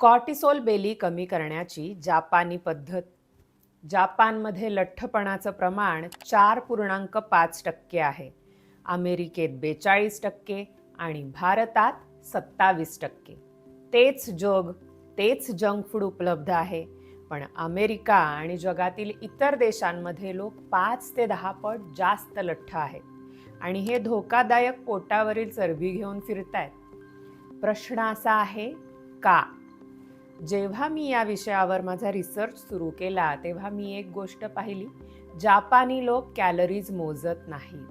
Cortisol Bailey कमी करण्याची जापानी पद्धत. जापानमध्ये लठ्ठपणाचं प्रमाण 4.5% आहे. अमेरिकेत 42% आणि भारतात 27%. तेच जग, तेच जंक फूड उपलब्ध आहे. पण अमेरिका आणि जगातील इतर देशांमध्ये लोक 5 ते 10 पट जास्त लठ्ठ आहेत. आणि हे धोकादायक पोटावरील चरबी घेऊन फिरतायत. प्रश्न असा आहे, का? जेव्हा मी या विषयावर माझा रिसर्च सुरू केला तेव्हा मी एक गोष्ट पाहिली. जापानी लोक कॅलरीज मोजत नाहीत.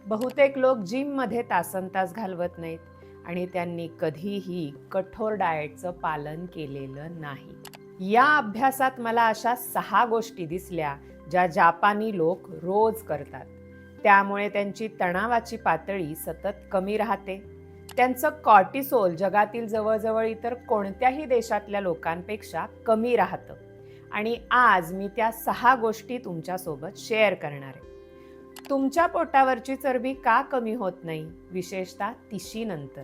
बहुतेक लोक जिममध्ये तासनतास घालवत नाहीत आणि त्यांनी कधीही कठोर डाएटचं पालन केलेलं नाही. या अभ्यासात मला अशा 6 गोष्टी दिसल्या ज्या जापानी लोक रोज करतात. त्यामुळे त्यांची तणावाची पातळी सतत कमी राहते. त्यांचं कॉर्टिसोल जगातील जवळजवळ इतर कोणत्याही देशातल्या लोकांपेक्षा कमी राहतं. आणि आज मी त्या 6 गोष्टी तुमच्यासोबत शेअर करणार आहे. तुमच्या पोटावरची चरबी का कमी होत नाही, विशेषतः तिशीनंतर?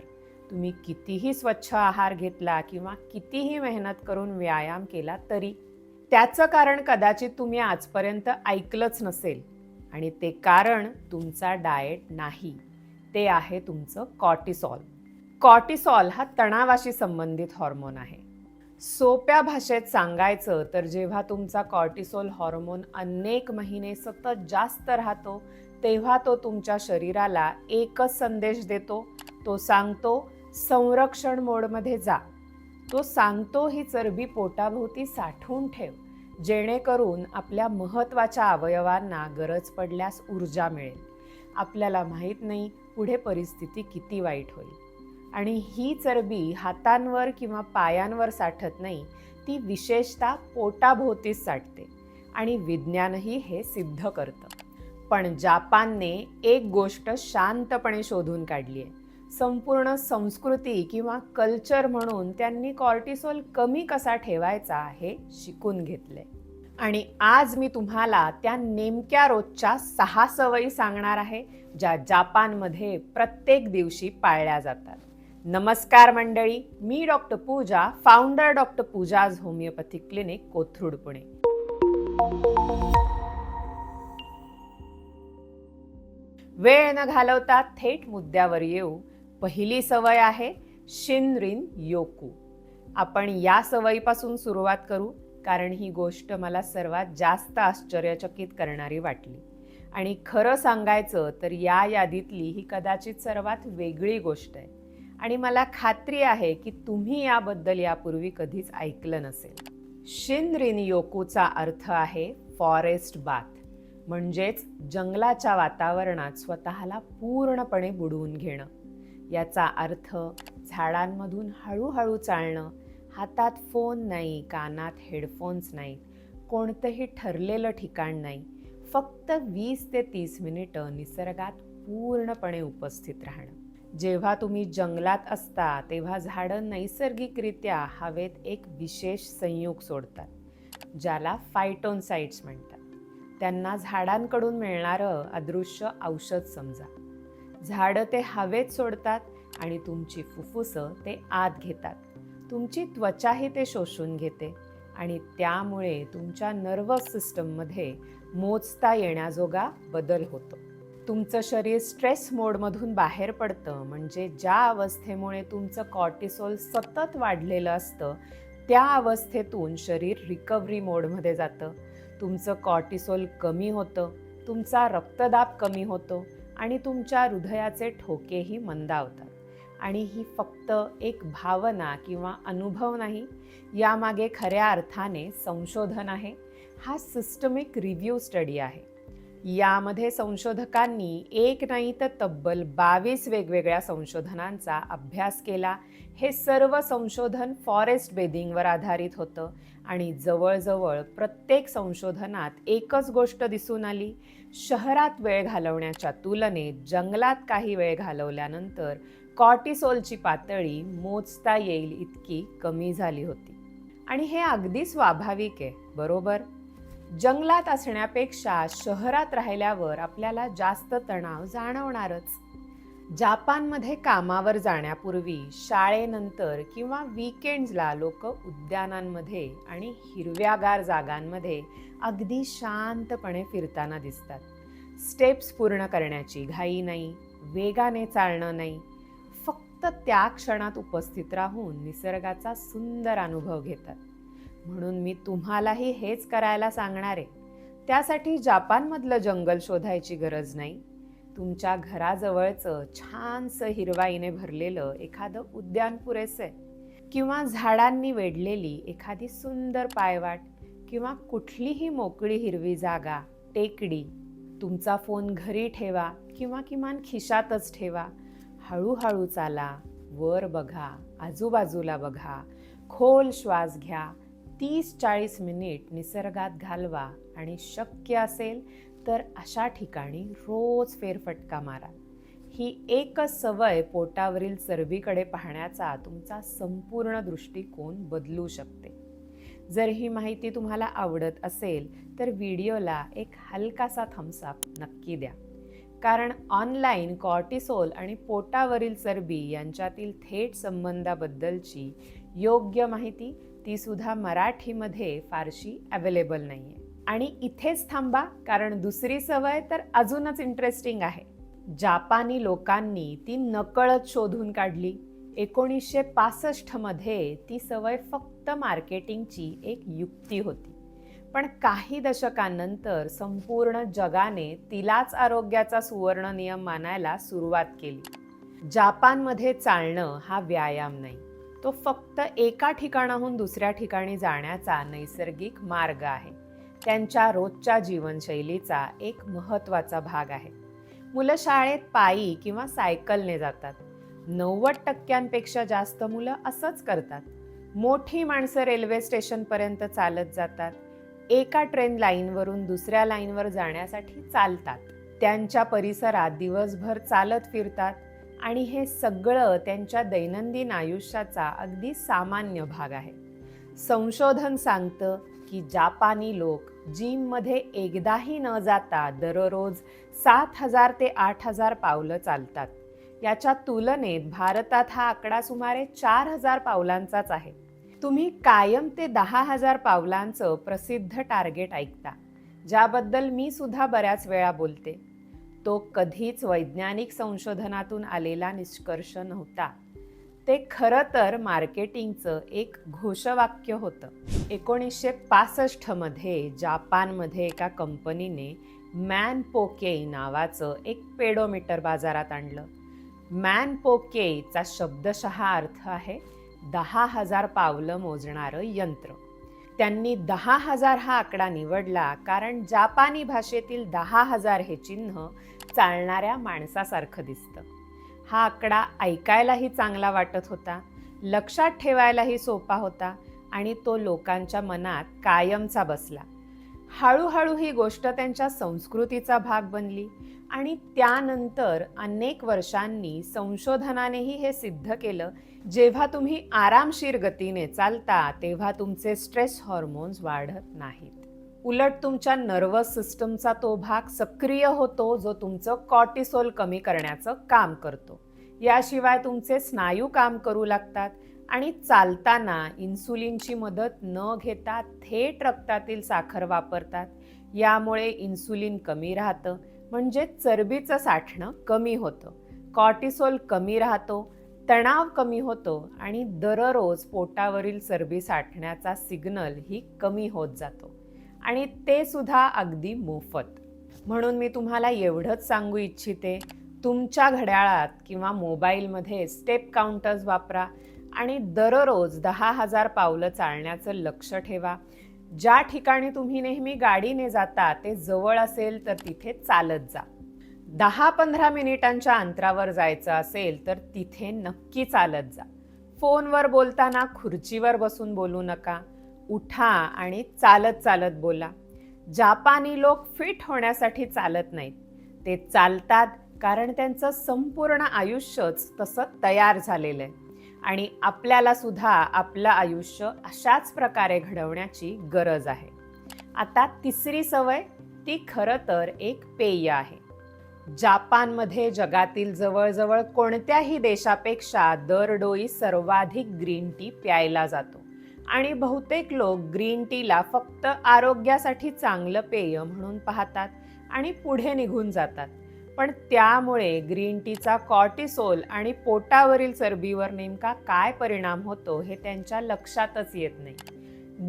तुम्ही कितीही स्वच्छ आहार घेतला किंवा कितीही मेहनत करून व्यायाम केला तरी त्याचं कारण कदाचित तुम्ही आजपर्यंत ऐकलंच नसेल. आणि ते कारण तुमचा डाएट नाही, ते आहे तुमचं कॉर्टिसॉल. कॉर्टिसॉल हा तणावाशी संबंधित हॉर्मोन आहे. सोप्या भाषेत सांगायचं तर जेव्हा तुमचा कॉर्टिसोल हॉर्मोन अनेक महिने सतत जास्त राहतो तेव्हा तो तुमच्या शरीराला एकच संदेश देतो. तो सांगतो, संरक्षण मोडमध्ये जा. तो सांगतो, ही चरबी पोटाभोवती साठवून ठेव, जेणेकरून आपल्या महत्त्वाच्या अवयवांना गरज पडल्यास ऊर्जा मिळेल. आपल्याला माहीत नाही पुढे परिस्थिती किती वाईट होईल. आणि ही चरबी हातांवर किंवा पायांवर साठत नाही, ती विशेषतः पोटाभोवतीच साठते. आणि विज्ञानही हे सिद्ध करतं. पण जापानने एक गोष्ट शांतपणे शोधून काढली आहे. संपूर्ण संस्कृती किंवा कल्चर म्हणून त्यांनी कॉर्टिसोल कमी कसा ठेवायचा हे शिकून घेतले. आणि आज मी तुम्हाला त्या नेमक्या रोजच्या 6 सवयी सांगणार आहे ज्या जापानमध्ये प्रत्येक दिवशी पाळल्या जातात. नमस्कार मंडळी, मी doctor Pooja, founder doctor Pooja's homoeopathic clinic, Kothrud, Pune. वेळ न घालवता थेट मुद्द्यावर येऊ. पहिली सवय आहे शिनरिन योकू. आपण या सवयीपासून सुरुवात करू, कारण ही गोष्ट मला सर्वात जास्त आश्चर्यचकित करणारी वाटली. आणि खरं सांगायचं तर या यादीतली ही कदाचित सर्वात वेगळी गोष्ट आहे. आणि मला खात्री आहे की तुम्ही याबद्दल यापूर्वी कधीच ऐकलं नसेल. शिनरिन योकूचा अर्थ आहे फॉरेस्ट बाथ, म्हणजेच जंगलाच्या वातावरणात स्वतःला पूर्णपणे बुडवून घेणं. याचा अर्थ झाडांमधून हळूहळू चालणं, हातात फोन नाही, कानात हेडफोन्स नाहीत, कोणतंही ठरलेलं ठिकाण नाही, फक्त 20 ते 30 मिनिटं निसर्गात पूर्णपणे उपस्थित राहणं. जेव्हा तुम्ही जंगलात असता तेव्हा झाडं नैसर्गिकरित्या हवेत एक विशेष संयुग सोडतात ज्याला फायटोनसाइट्स म्हणतात. त्यांना झाडांकडून मिळणारं अदृश्य औषध समजा. झाडं ते हवेत सोडतात आणि तुमची फुफ्फुसं ते आत घेतात. तुमची त्वचाही ते शोषून घेते आणि त्यामुळे तुमच्या नर्वस सिस्टममध्ये मोजता येण्याजोगा बदल होतो. तुमचं शरीर स्ट्रेस मोडमधून बाहेर पडतं, म्हणजे ज्या अवस्थेमुळे तुमचं कॉर्टिसोल सतत वाढलेलं असतं त्या अवस्थेतून शरीर रिकव्हरी मोडमध्ये जातं. तुमचं कॉर्टिसोल कमी होतं, तुमचा रक्तदाब कमी होतो आणि तुमच्या हृदयाचे ठोकेही मंदावतात. आणि ही फक्त एक भावना किंवा अनुभव नाही, यामागे खऱ्या अर्थाने संशोधन आहे. हा सिस्टमिक रिव्ह्यू स्टडी आहे. यामध्ये संशोधकांनी एक नाही तर तब्बल 22 वेगवेगळ्या संशोधनांचा अभ्यास केला. हे सर्व संशोधन फॉरेस्ट बेदिंगवर आधारित होतं आणि जवळजवळ प्रत्येक संशोधनात एकच गोष्ट दिसून आली. शहरात वेळ घालवण्याच्या तुलनेत जंगलात काही वेळ घालवल्यानंतर कॉर्टिसोलची पातळी मोजता येईल इतकी कमी झाली होती. आणि हे अगदी स्वाभाविक आहे, बरोबर? जंगलात असण्यापेक्षा शहरात राहिल्यावर आपल्याला जास्त तणाव जाणवणारच. जापानमध्ये कामावर जाण्यापूर्वी शाळेनंतर किंवा वीकेंड्सला लोक उद्यानांमध्ये आणि हिरव्यागार जागांमध्ये अगदी शांतपणे फिरताना दिसतात. स्टेप्स पूर्ण करण्याची घाई नाही, वेगाने चालणं नाही, फक्त त्या क्षणात उपस्थित राहून निसर्गाचा सुंदर अनुभव घेतात. म्हणून मी तुम्हालाही हेच करायला सांगणार आहे. त्यासाठी जापानमधलं जंगल शोधायची गरज नाही. तुमच्या घराजवळचं छानसं हिरवाईने भरलेलं एखादं उद्यान पुरेसं आहे, किंवा झाडांनी वेढलेली एखादी सुंदर पायवाट, किंवा कुठलीही मोकळी हिरवी जागा, टेकडी. तुमचा फोन घरी ठेवा किंवा किमान खिशातच ठेवा. हळूहळू चाला, वर बघा, आजूबाजूला बघा, खोल श्वास घ्या. 30-40 मिनिट निसर्गात घालवा आणि शक्य असेल तर अशा ठिकाणी रोज फेरफटका मारा. ही एकच सवय पोटावरील चरबीकडे पाहण्याचा तुमचा संपूर्ण दृष्टिकोन बदलू शकते. जर ही माहिती तुम्हाला आवडत असेल तर व्हिडिओला एक हलकासा थम्स अप नक्की द्या. कारण ऑनलाईन कॉर्टिसोल आणि पोटावरील चरबी यांच्यातील थेट संबंधाबद्दलची योग्य माहिती ती सुद्धा मराठीमध्ये फारशी अवेलेबल नाहीये. आणि इथेच थांबा, कारण दुसरी सवय तर अजूनच इंटरेस्टिंग आहे. जापानी लोकांनी ती नकळत शोधून काढली. 1965 मध्ये ती सवय फक्त मार्केटिंगची एक युक्ती होती. पण काही दशकांनंतर संपूर्ण जगाने तिलाच आरोग्याचा सुवर्ण नियम मानायला सुरुवात केली. जापानमध्ये चालणं हा व्यायाम नाही, तो फक्त एका ठिकाणाहून दुसऱ्या ठिकाणी जाण्याचा नैसर्गिक मार्ग आहे. त्यांच्या रोजच्या जीवनशैलीचा एक महत्त्वाचा भाग आहे. मुलं शाळेत पायी किंवा सायकलने जातात. 90% जास्त मुलं असंच करतात. मोठी माणसं रेल्वे स्टेशनपर्यंत चालत जातात. एका ट्रेन लाईनवरून दुसऱ्या लाईनवर जाण्यासाठी चालतात. त्यांच्या परिसरात दिवसभर चालत फिरतात आणि हे सगळं त्यांच्या दैनंदिन आयुष्याचा अगदी सामान्य भाग आहे. संशोधन सांगतं की जापानी लोक जिममध्ये एकदाही न जाता दररोज 7,000 ते 8,000 पावलं चालतात. याच्या तुलनेत भारतात हा आकडा सुमारे 4,000 पावलांचाच आहे. तुम्ही कायम ते 10,000 पावलांचं प्रसिद्ध टार्गेट ऐकता, ज्याबद्दल मी सुद्धा बऱ्याच वेळा बोलते. तो कधीच वैज्ञानिक संशोधनातून आलेला निष्कर्ष नव्हता. ते खरं तर मार्केटिंगचं एक घोषवाक्य होतं. 1965 मध्ये जापानमध्ये एका कंपनीने मॅनपोके नावाचं एक पेडोमीटर बाजारात आणलं. मॅनपोकेचा शब्दशः अर्थ आहे 10,000 पावलं मोजणारं यंत्र. त्यांनी 10,000 हा आकडा निवडला कारण जापानी भाषेतील 10,000 हे चिन्ह चालणाऱ्या माणसासारखं दिसतं. हा आकडा ऐकायलाही चांगला वाटत होता, लक्षात ठेवायलाही सोपा होता आणि तो लोकांच्या मनात कायमचा बसला. हळूहळू ही गोष्ट त्यांच्या संस्कृतीचा भाग बनली आणि त्यानंतर अनेक वर्षांनी संशोधनानेही हे सिद्ध केलं, जेव्हा तुम्ही आरामशीर गतीने चालता तेव्हा तुमचे स्ट्रेस हॉर्मोन्स वाढत नाहीत. उलट तुमच्या नर्वस सिस्टमचा तो भाग सक्रिय होतो जो तुमचं कॉर्टिसोल कमी करण्याचं काम करतो. याशिवाय तुमचे स्नायू काम करू लागतात आणि चालताना इन्सुलिनची मदत न घेता थेट रक्तातील साखर वापरतात. यामुळे इन्सुलिन कमी राहतं, म्हणजे चरबीचं साठणं कमी होतं, कॉर्टिसोल कमी राहतो, तणाव कमी होतो आणि दररोज पोटावरील चरबी साठण्याचा सिग्नल ही कमी होत जातो. आणि ते सुद्धा अगदी मोफत. म्हणून मी तुम्हाला एवढंच सांगू इच्छिते, तुमच्या घड्याळात किंवा मोबाईलमध्ये स्टेप काउंटर्स वापरा आणि दररोज 10,000 पावलं चालण्याचं लक्ष ठेवा. ज्या ठिकाणी तुम्ही नेहमी गाडीने जाता ते जवळ असेल तर तिथे चालत जा. 10-15 मिनिटांच्या अंतरावर जायचं असेल तर तिथे नक्की चालत जा. फोनवर बोलताना खुर्चीवर बसून बोलू नका. उठा आणि चालत चालत बोला. जापानी लोक फिट होण्यासाठी चालत नाहीत, ते चालतात कारण त्यांचं संपूर्ण आयुष्यच तसं तयार झालेलं आहे. आणि आपल्याला सुद्धा आपलं आयुष्य अशाच प्रकारे घडवण्याची गरज आहे. आता तिसरी सवय, ती खरं तर एक पेय आहे. जापानमध्ये जगातील जवळजवळ कोणत्याही देशापेक्षा दरडोई सर्वाधिक ग्रीन टी प्यायला जातो आणि बहुतेक लोक ग्रीन टीला फक्त आरोग्यासाठी चांगलं पेय म्हणून पाहतात आणि पुढे निघून जातात. पण त्यामुळे ग्रीन टीचा कॉर्टिसोल आणि पोटावरील चरबीवर नेमका काय परिणाम होतो हे त्यांच्या लक्षातच येत नाही.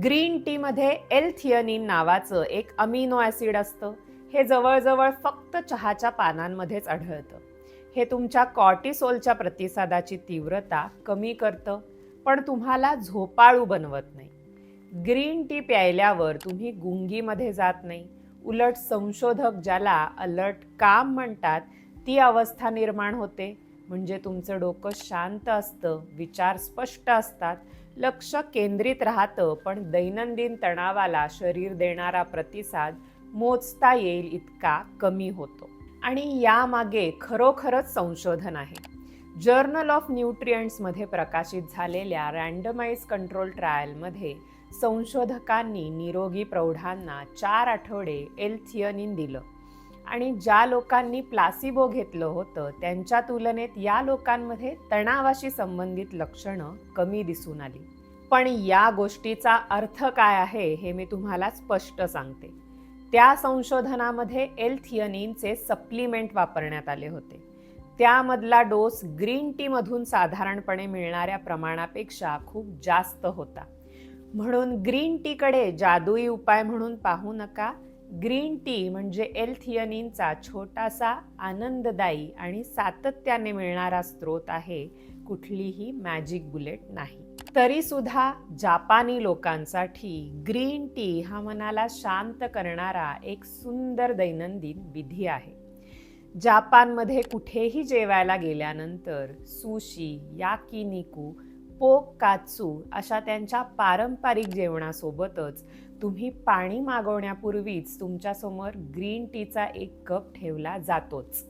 ग्रीन टीमध्ये एल-थिओनिन नावाचं एक अमिनो ॲसिड असतं. हे जवळजवळ फक्त चहाच्या पानांमध्येच आढळतं. हे तुमच्या कॉर्टिसोलच्या प्रतिसादाची तीव्रता कमी करतं, पण तुम्हाला झोपाळू बनवत नाही. ग्रीन टी प्यायल्यावर तुम्ही गुंगीमध्ये जात नाही. उलट संशोधक ज्याला अलर्ट काम म्हणतात ती अवस्था निर्माण होते. म्हणजे तुमचं डोकं शांत असतं, विचार स्पष्ट असतात, लक्ष केंद्रित राहतं, पण दैनंदिन तणावाला शरीर देणारा प्रतिसाद मोजता येईल इतका कमी होतो. आणि यामागे खरोखरच संशोधन आहे. जर्नल ऑफ न्यूट्रिएंट्समध्ये प्रकाशित झालेल्या रँडमाइज कंट्रोल ट्रायलमध्ये संशोधकांनी निरोगी प्रौढांना 4 आठवडे एल-थिओनिन दिलं आणि ज्या लोकांनी प्लासिबो घेतलं होतं त्यांच्या तुलनेत या लोकांमध्ये तणावाशी संबंधित लक्षणं कमी दिसून आली. पण या गोष्टीचा अर्थ काय आहे हे मी तुम्हाला स्पष्ट सांगते. त्या संशोधनामध्ये एल-थिओनिनचे सप्लिमेंट वापरण्यात आले होते. त्यामधला डोस ग्रीन टीमधून साधारणपणे मिळणाऱ्या प्रमाणापेक्षा खूप जास्त होता. म्हणून ग्रीन टीकडे जादुई उपाय म्हणून पाहू नका. ग्रीन टी म्हणजे एल-थिओनिनचा छोटासा, आनंददायी आणि सातत्याने मिळणारा स्रोत आहे, कुठलीही मॅजिक बुलेट नाही. तरी सुद्धा जापानी लोकांसाठी ग्रीन टी हा मनाला शांत करणारा एक सुंदर दैनंदिन विधी आहे. जापानमध्ये कुठेही जेवायला गेल्यानंतर सुशी, याकिनिकू, पोक कात्सू अशा त्यांच्या पारंपरिक जेवणासोबतच तुम्ही पाणी मागवण्यापूर्वीच तुमच्यासमोर ग्रीन टीचा एक कप ठेवला जातोच.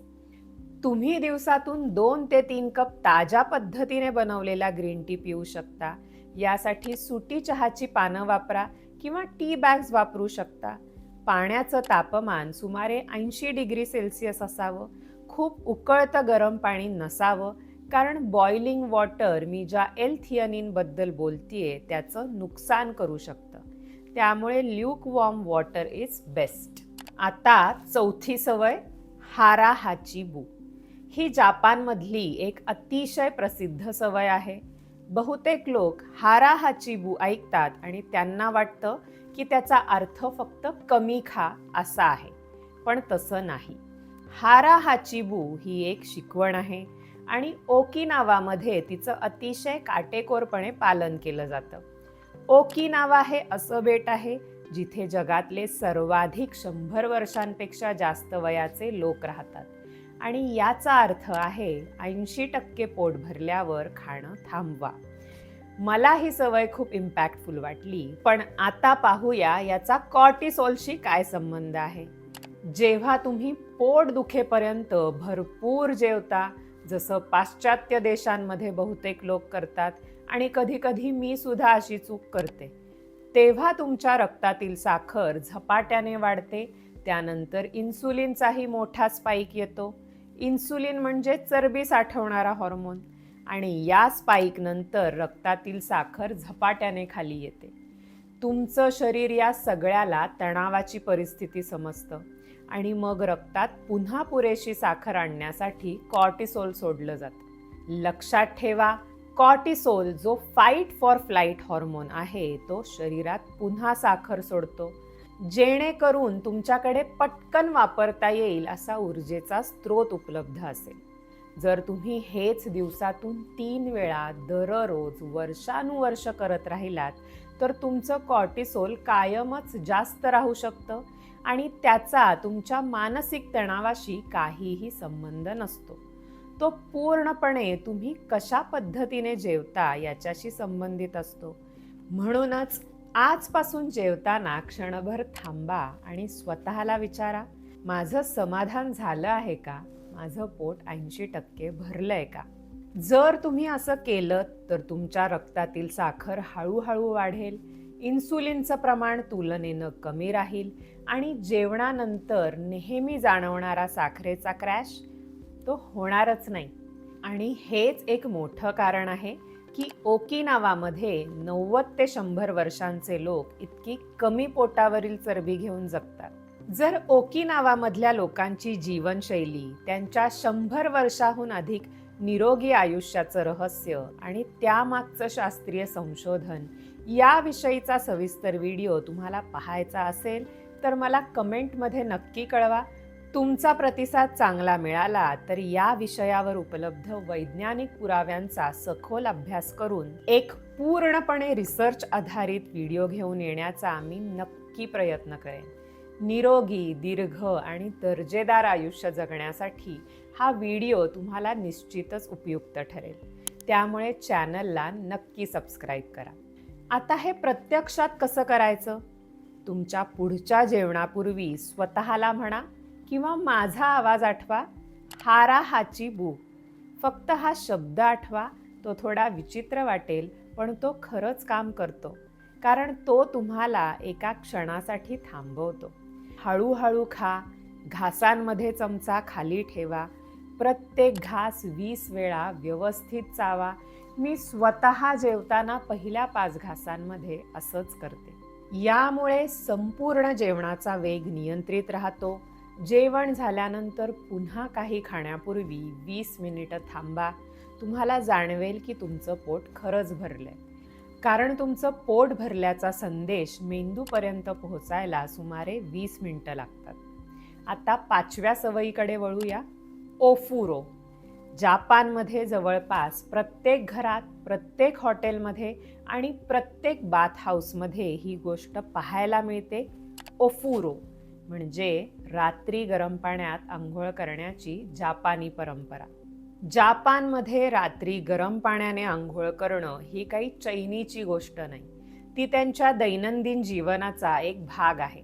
तुम्ही दिवसातून 2 ते 3 कप ताज्या पद्धतीने बनवलेला ग्रीन टी पिऊ शकता. यासाठी सुटी चहाची पानं वापरा किंवा टी बॅग्स वापरू शकता. पाण्याचं तापमान सुमारे 80 डिग्री सेल्सिअस असावं. खूप उकळतं गरम पाणी नसावं, कारण बॉइलिंग वॉटर मी ज्या एल-थिओनिन बद्दल बोलतीये त्याचं नुकसान करू शकतं. त्यामुळे lukewarm water is best. आता 4थी सवय, हारा हाचिबू. ही जापानमधली एक अतिशय प्रसिद्ध सवय आहे. बहुतेक लोक हारा हाचिबू ऐकतात आणि त्यांना वाटतं की त्याचा अर्थ फक्त कमी खा असा आहे, पण तसं नाही. हारा हाचिबू ही एक शिकवण आहे आणि ओकिनावामध्ये तिचं अतिशय काटेकोरपणे पालन केलं जातं. ओकिनावा हे असं बेट आहे जिथे जगातले सर्वाधिक 100 वर्षांपेक्षा जास्त वयाचे लोक राहतात आणि याचा अर्थ आहे 80% पोट भरल्यावर खाणं थांबवा. मला ही सवय खूप इम्पॅक्टफुल वाटली. पण आता पाहूया याचा कॉर्टिसोलशी काय संबंध आहे. जेव्हा तुम्ही पोट दुखेपर्यंत भरपूर जेवता, जसं पाश्चात्य देशांमध्ये बहुतेक लोक करतात आणि कधी-कधी मी सुद्धा अशी चूक करते, तेव्हा तुमच्या रक्तातील साखर झपाट्याने वाढते. त्यानंतर इन्सुलिनचाही मोठा स्पाइक येतो. इन्सुलिन म्हणजे चरबी साठवणारा हॉर्मोन आणि या स्पाइक नंतर रक्तातील साखर झपाट्याने खाली येते. तुमचं शरीर या सगळ्याला तणावाची परिस्थिती समजतं आणि मग रक्तात पुन्हा पुरेशी साखर आणण्यासाठी कॉर्टिसोल सोडलं जातं. लक्षात ठेवा, कॉर्टिसोल जो फाईट फॉर फ्लाईट हॉर्मोन आहे तो शरीरात पुन्हा साखर सोडतो, जेणेकरून तुमच्याकडे पटकन वापरता येईल असा ऊर्जेचा स्रोत उपलब्ध असेल. जर तुम्ही हेच दिवसातून 3 वेळा दररोज वर्षानुवर्ष करत राहिलात तर तुमचं कॉर्टिसोल कायमच जास्त राहू शकतं आणि त्याचा तुमच्या मानसिक तणावाशी काहीही संबंध नसतो. तो पूर्णपणे तुम्ही कशा पद्धतीने जेवता याच्याशी संबंधित असतो. म्हणूनच आजपासून जेवताना क्षणभर थांबा आणि स्वतःला विचारा, माझं समाधान झालं आहे का? माझं पोट 80% भरलंय का? जर तुम्ही असं केलं तर तुमच्या रक्तातील साखर हळूहळू वाढेल. इन्सुलिनचं प्रमाण तुलनेनं कमी राहील आणि जेवणानंतर नेहमी जाणवणारा साखरेचा क्रॅश तो होणारच नाही. आणि हेच एक मोठं कारण आहे की ओकिनावामध्ये 90 ते 100 वर्षांचे लोक इतकी कमी पोटावरील चरबी घेऊन जगतात. जर ओकिनावामधल्या लोकांची जीवनशैली, त्यांच्या 100 वर्षाहून अधिक निरोगी आयुष्याचं रहस्य आणि त्यामागचं शास्त्रीय संशोधन याविषयीचा सविस्तर व्हिडिओ तुम्हाला पाहायचा असेल तर मला कमेंटमध्ये नक्की कळवा. तुमचा प्रतिसाद चांगला मिळाला तर या विषयावर उपलब्ध वैज्ञानिक पुराव्यांचा सखोल अभ्यास करून एक पूर्णपणे रिसर्च आधारित व्हिडिओ घेऊन येण्याचा मी नक्की प्रयत्न करेन. निरोगी, दीर्घ आणि दर्जेदार आयुष्य जगण्यासाठी हा व्हिडिओ तुम्हाला निश्चितच उपयुक्त ठरेल. त्यामुळे चॅनलला नक्की सबस्क्राईब करा. आता हे प्रत्यक्षात कसं करायचं? तुमच्या पुढच्या जेवणापूर्वी स्वतःला म्हणा किंवा माझा आवाज आठवा, हारा हाची भूक. फक्त हा शब्द आठवा. तो थोडा विचित्र वाटेल पण तो खरंच काम करतो, कारण तो तुम्हाला एका क्षणासाठी थांबवतो. हळूहळू खा, घासांमध्ये चमचा खाली ठेवा, प्रत्येक घास 20 वेळा व्यवस्थित चावा. मी स्वतः जेवताना पहिल्या 5 घासांमध्ये असंच करते. यामुळे संपूर्ण जेवणाचा वेग नियंत्रित राहतो. जेवण झाल्यानंतर पुन्हा काही खाण्यापूर्वी 20 मिनिटं थांबा. तुम्हाला जाणवेल की तुमचं पोट खरंच भरलंय, कारण तुमचं पोट भरल्याचा संदेश मेंदूपर्यंत पोहोचायला सुमारे 20 मिनिटं लागतात. आता 5व्या सवयीकडे वळूया, ओफुरो. जापानमध्ये जवळपास प्रत्येक घरात, प्रत्येक हॉटेलमध्ये आणि प्रत्येक बाथ हाऊसमध्ये ही गोष्ट पाहायला मिळते. ओफुरो म्हणजे रात्री गरम पाण्यात आंघोळ करण्याची जापानी परंपरा. जापानमध्ये रात्री गरम पाण्याने आंघोळ करणं ही काही चैनीची गोष्ट नाही. ती त्यांच्या दैनंदिन जीवनाचा एक भाग आहे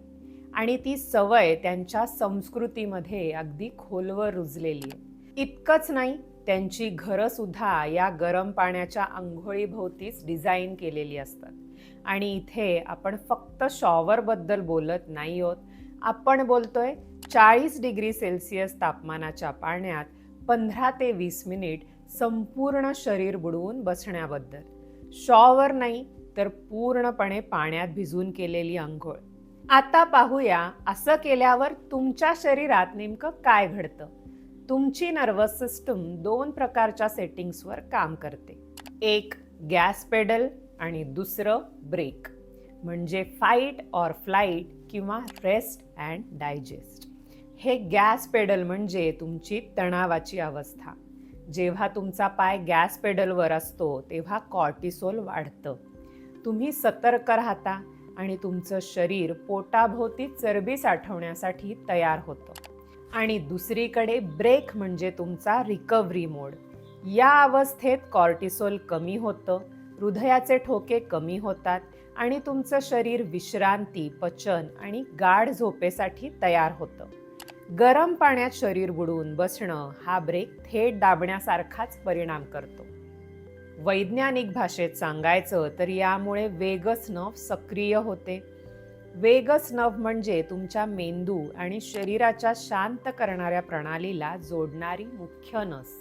आणि ती सवय त्यांच्या संस्कृतीमध्ये अगदी खोलवर रुजलेली आहे. इतकंच नाही, त्यांची घरं सुद्धा या गरम पाण्याच्या आंघोळीभोवतीच डिझाईन केलेली असतात. आणि इथे आपण फक्त शॉवरबद्दल बोलत नाही आहोत. आपण बोलतोय 40 डिग्री सेल्सिअस तापमानाच्या पाण्यात 15 ते 20 मिनिट संपूर्ण शरीर बुडवून बसण्याबद्दल. शॉवर नाही तर पूर्णपणे पाण्यात भिजून केलेली आंघोळ. आता पाहूया असं केल्यावर तुमच्या शरीरात नेमकं काय घडतं. तुमची नर्वस सिस्टम 2 प्रकारच्या सेटिंग्सवर काम करते. एक गॅस पेडल आणि दुसरं ब्रेक, म्हणजे फाईट ऑर फ्लाईट किंवा रेस्ट अँड डायजेस्ट. हे गॅस पेडल म्हणजे तुमची तणावाची अवस्था. जेव्हा तुमचा पाय गॅस पेडलवर असतो तेव्हा कॉर्टिसोल वाढतं. तुम्ही सतर्क राहता आणि तुमचं शरीर पोटाभोवती चरबी साठवण्यासाठी तयार होतं. आणि दुसरीकडे ब्रेक म्हणजे तुमचा रिकव्हरी मोड. या अवस्थेत कॉर्टिसोल कमी होतं, हृदयाचे ठोके कमी होतात आणि तुमचं शरीर विश्रांती, पचन आणि गाढ झोपेसाठी तयार होतं. गरम पाण्यात शरीर बुडवून बसणं हा ब्रेक थेट दाबण्यासारखाच परिणाम करतो. वैज्ञानिक भाषेत सांगायचं तर यामुळे वेगस नर्व सक्रिय होते. वेगस नर्व म्हणजे तुमच्या मेंदू आणि शरीराच्या शांत करणाऱ्या प्रणालीला जोडणारी मुख्य नस.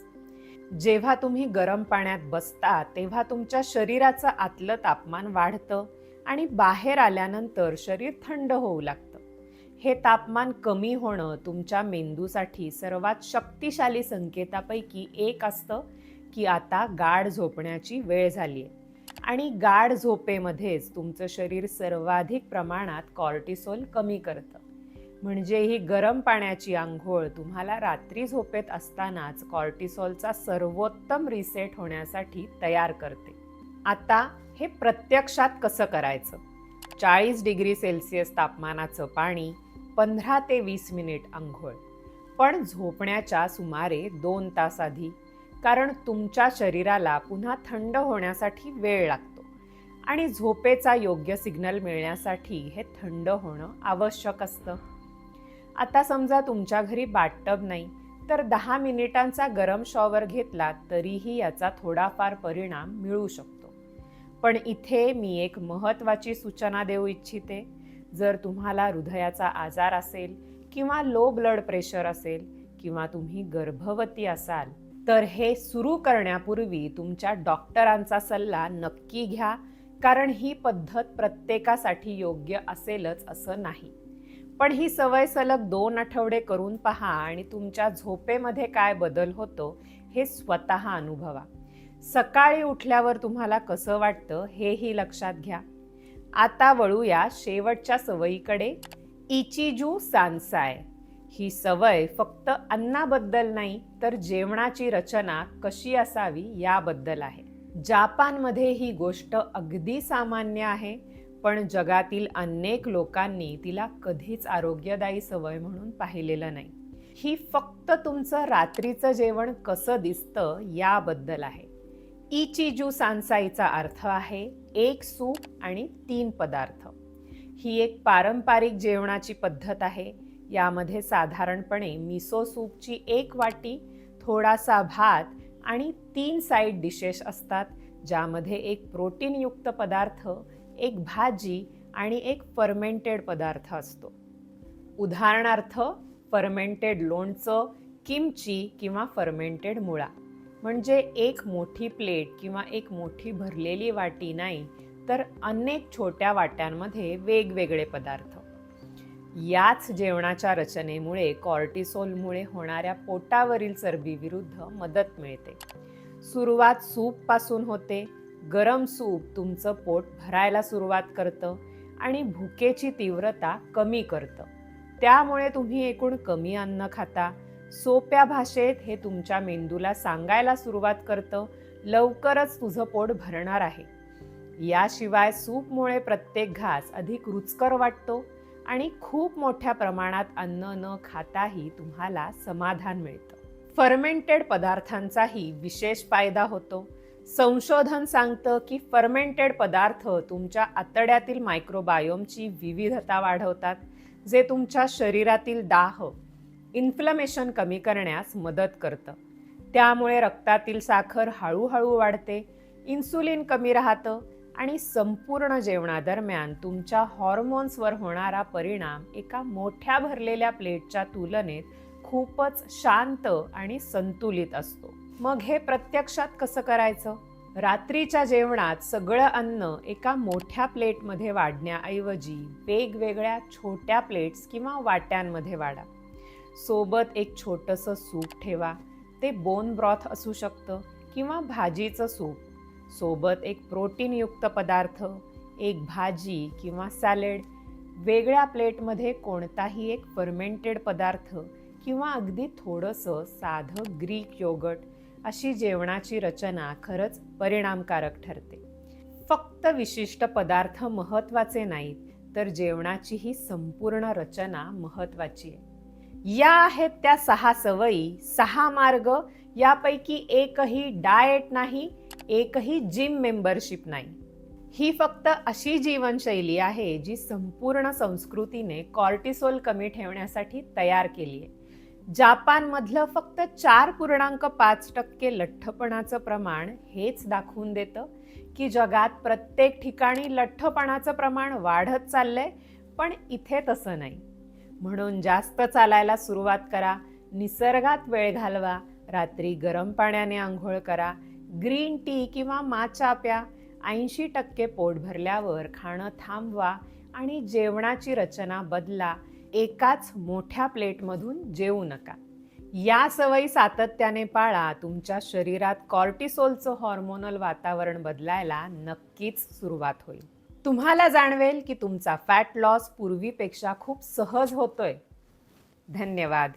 जेव्हा तुम्ही गरम पाण्यात बसता तेव्हा तुमच्या शरीराचं आतलं तापमान वाढतं आणि बाहेर आल्यानंतर शरीर थंड होऊ लागतं. हे तापमान कमी होणं तुमच्या मेंदूसाठी सर्वात शक्तिशाली संकेतापैकी एक असतं की आता गाढ झोपण्याची वेळ झाली आहे. आणि गाढ झोपेमध्येच तुमचं शरीर सर्वाधिक प्रमाणात कॉर्टिसोल कमी करतं. म्हणजे ही गरम पाण्याची आंघोळ तुम्हाला रात्री झोपेत असतानाच कॉर्टिसोलचा सर्वोत्तम रिसेट होण्यासाठी तयार करते. आता हे प्रत्यक्षात कसं करायचं? 40 डिग्री सेल्सिअस तापमानाचं पाणी, 15 ते 20 मिनिट आंघोळ, पण झोपण्याच्या सुमारे 2 तास आधी, कारण तुमच्या शरीराला पुन्हा थंड होण्यासाठी वेळ लागतो आणि झोपेचा योग्य सिग्नल मिळण्यासाठी हे थंड होणं आवश्यक असतं. आता समजा तुमच्या घरी बाथटब नाही तर 10 मिनिटांचा गरम शॉवर घेतला तरीही याचा थोडाफार परिणाम मिळू शकतो. पण इथे मी एक महत्त्वाची सूचना देऊ इच्छिते. जर तुम्हाला हृदयाचा आजार असेल किंवा लो ब्लड प्रेशर असेल किंवा तुम्ही गर्भवती असाल तर हे सुरू करण्यापूर्वी तुमच्या डॉक्टरांचा सल्ला नक्की घ्या, कारण ही पद्धत प्रत्येकासाठी योग्य असेलच असं नाही. पण ही सवय सलग 2 आठवडे करून पहा आणि तुमच्या झोपेमध्ये काय बदल होतो हे स्वतः अनुभवा. सकाळी उठल्यावर तुम्हाला कसं वाटतं हेही लक्षात घ्या. आता वळूया शेवटच्या सवयीकडे, इचिजू सान्साय. ही सवय फक्त अन्नाबद्दल नाही तर जेवणाची रचना कशी असावी याबद्दल आहे. जापानमध्ये ही गोष्ट अगदी सामान्य आहे, पण जगातील अनेक लोकांनी तिला कधीच आरोग्यदायी सवय म्हणून पाहिलेलं नाही. ही फक्त तुमचं रात्रीचं जेवण कसं दिसतं याबद्दल आहे. इचिजू सान्साईचा अर्थ आहे 1 सूप आणि 3 पदार्थ. ही एक पारंपरिक जेवणाची पद्धत आहे. यामध्ये साधारणपणे मिसो सूपची 1 वाटी, थोडासा भात आणि 3 साईड डिशेस असतात, ज्यामध्ये एक प्रोटीनयुक्त पदार्थ, एक भाजी आणि एक फर्मेंटेड पदार्थ असतो. उदाहरणार्थ फर्मेंटेड लोणचं, किमची किंवा फर्मेंटेड मुळा. म्हणजे एक मोठी प्लेट किंवा एक मोठी भरलेली वाटी नाही, तर अनेक छोट्या वाट्यांमध्ये वेगवेगळे पदार्थ. याच जेवणाच्या रचनेमुळे कॉर्टिसोलमुळे होणाऱ्या पोटावरील चरबीविरुद्ध मदत मिळते. सुरुवात सूपपासून होते. गरम सूप तुमचं पोट भरायला सुरुवात करतं आणि भुकेची तीव्रता कमी करतं. त्यामुळे तुम्ही एकूण कमी अन्न खाता. सोप्या भाषेत हे तुमच्या मेंदूला सांगायला सुरुवात करतं, लवकरच तुझं पोट भरणार आहे. याशिवाय सूपमुळे प्रत्येक घास अधिक रुचकर वाटतो आणि खूप मोठ्या प्रमाणात अन्न न खाताही तुम्हाला समाधान मिळतं. फर्मेंटेड पदार्थांचाही विशेष फायदा होतो. संशोधन सांगतं की फर्मेंटेड पदार्थ तुमच्या आतड्यातील मायक्रोबायोमची विविधता वाढवतात, जे तुमच्या शरीरातील दाह, इन्फ्लमेशन कमी करण्यास मदत करतं. त्यामुळे रक्तातील साखर हळूहळू वाढते, इन्सुलिन कमी राहतं आणि संपूर्ण जेवणादरम्यान तुमच्या हॉर्मोन्सवर होणारा परिणाम एका मोठ्या भरलेल्या प्लेटच्या तुलनेत खूपच शांत आणि संतुलित असतो. मग हे प्रत्यक्षात कसं करायचं? रात्रीच्या जेवणात सगळं अन्न एका मोठ्या प्लेटमध्ये वाढण्याऐवजी वेगवेगळ्या छोट्या प्लेट्स किंवा वाट्यांमध्ये वाढा. सोबत एक छोटंसं सूप ठेवा. ते बोन ब्रॉथ असू शकतं किंवा भाजीचं सूप. सोबत एक प्रोटीनयुक्त पदार्थ, एक भाजी किंवा सॅलड. वेगळ्या प्लेटमध्ये कोणताही एक फर्मेंटेड पदार्थ किंवा अगदी थोडंसं साधं ग्रीक योगर्ट. अशी जेवणाची रचना खरंच परिणामकारक ठरते. फक्त विशिष्ट पदार्थ महत्त्वाचे नाहीत, तर जेवणाची ही संपूर्ण रचना महत्त्वाची आहे. या आहेत त्या 6 सवयी, 6 मार्ग. यापैकी एकही डाएट नाही, एकही जिम मेंबरशिप नाही. ही फक्त अशी जीवनशैली आहे जी संपूर्ण संस्कृतीने कॉर्टिसोल कमी ठेवण्यासाठी तयार केली आहे. जापानमधलं फक्त 4.5% लठ्ठपणाचं प्रमाण हेच दाखवून देतं की जगात प्रत्येक ठिकाणी लठ्ठपणाचं प्रमाण वाढत चाललंय, पण इथे तसं नाही. म्हणून जास्त चालायला सुरुवात करा, निसर्गात वेळ घालवा, रात्री गरम पाण्याने आंघोळ करा, ग्रीन टी किंवा माचा प्या. 80% पोट भरल्यावर खाणं थांबवा आणि जेवणाची रचना बदला. एकाच मोठ्या प्लेटमधून जेवू नका. या सवयी सातत्याने पाळा. तुमच्या शरीरात कॉर्टिसोलचं हॉर्मोनल वातावरण बदलायला नक्कीच सुरुवात होईल. तुम्हाला जाणवेल की तुमचा फॅट लॉस पूर्वीपेक्षा खूप सहज होतोय. धन्यवाद.